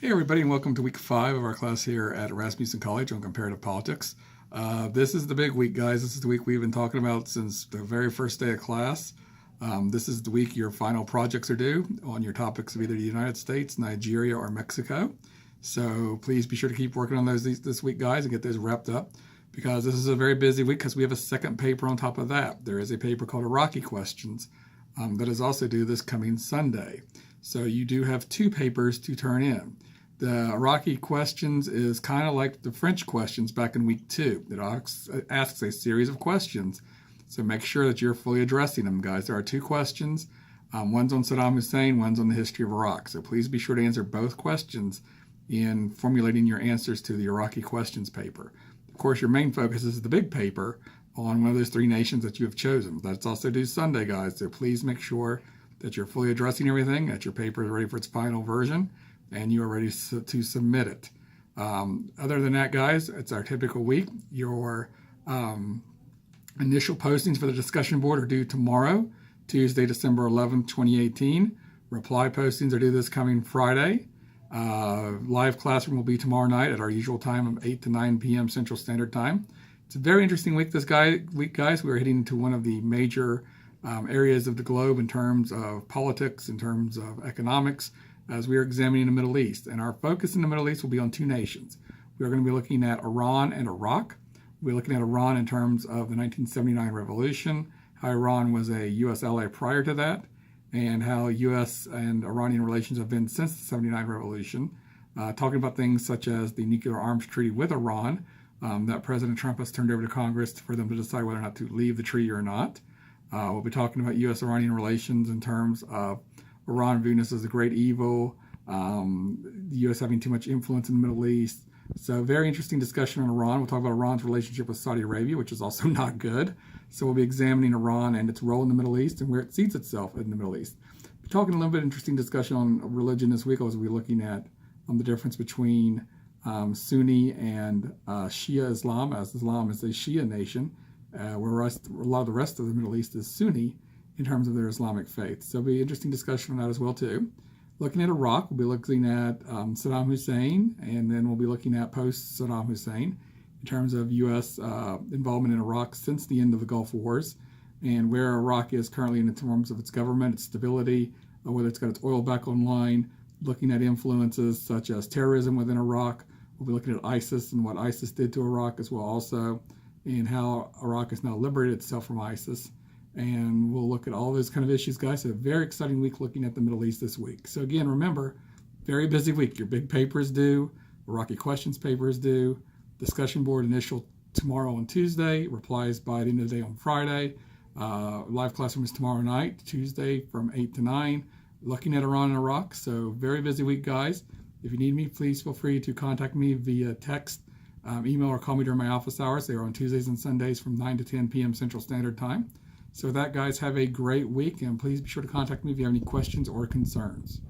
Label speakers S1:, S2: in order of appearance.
S1: Hey everybody, and welcome to week 5 of our class here at Rasmussen College on comparative politics. This is the big week, guys. This is the week we've been talking about since the very first day of class. This is the week your final projects are due on your topics of either the United States, Nigeria, or Mexico. So please be sure to keep working on those this week, guys, and get those wrapped up, because this is a very busy week because we have a second paper on top of that. There is a paper called Iraqi Questions that is also due this coming Sunday. So you do have 2 papers to turn in. The Iraqi Questions is kind of like the French questions back in week 2. It asks a series of questions. So make sure that you're fully addressing them, guys. There are 2 questions. One's on Saddam Hussein, one's on the history of Iraq. So please be sure to answer both questions in formulating your answers to the Iraqi Questions paper. Of course, your main focus is the big paper on one of those 3 nations that you have chosen. That's also due Sunday, guys. So please make sure that you're fully addressing everything, that your paper is ready for its final version, and you are ready to submit it. Other than that, guys, it's our typical week. Your initial postings for the discussion board are due tomorrow, Tuesday, December 11th, 2018. Reply postings are due this coming Friday. Live classroom will be tomorrow night at our usual time of 8 to 9 p.m. Central Standard Time. It's a very interesting week guys. We're heading into one of the major areas of the globe in terms of politics, in terms of economics, as we are examining the Middle East. And our focus in the Middle East will be on 2 nations. We are going to be looking at Iran and Iraq. We're looking at Iran in terms of the 1979 revolution, how Iran was a U.S. ally prior to that, and how U.S. and Iranian relations have been since the 79 revolution, talking about things such as the nuclear arms treaty with Iran that President Trump has turned over to Congress for them to decide whether or not to leave the treaty or not. We'll be talking about U.S.-Iranian relations in terms of Iran viewing us as a great evil, the U.S. having too much influence in the Middle East. So very interesting discussion on Iran. We'll talk about Iran's relationship with Saudi Arabia, which is also not good. So we'll be examining Iran and its role in the Middle East and where it sees itself in the Middle East. We're talking a little bit interesting discussion on religion this week, as we'll be looking at the difference between Sunni and Shia Islam, as Islam is a Shia nation, whereas a lot of the rest of the Middle East is Sunni in terms of their Islamic faith. So it'll be an interesting discussion on that as well, too. Looking at Iraq, we'll be looking at Saddam Hussein, and then we'll be looking at post-Saddam Hussein in terms of U.S. Involvement in Iraq since the end of the Gulf Wars, and where Iraq is currently in terms of its government, its stability, whether it's got its oil back online, looking at influences such as terrorism within Iraq. We'll be looking at ISIS and what ISIS did to Iraq as well also, and how Iraq has now liberated itself from ISIS. And we'll look at all those kind of issues, guys. So a very exciting week looking at the Middle East this week. So again, remember, very busy week. Your big paper is due. Iraqi Questions paper is due. Discussion board initial tomorrow on Tuesday. Replies by the end of the day on Friday. Live classroom is tomorrow night, Tuesday from 8 to 9. Looking at Iran and Iraq. So very busy week, guys. If you need me, please feel free to contact me via text, email, or call me during my office hours. They are on Tuesdays and Sundays from 9 to 10 p.m. Central Standard Time. So with that, guys, have a great week, and please be sure to contact me if you have any questions or concerns.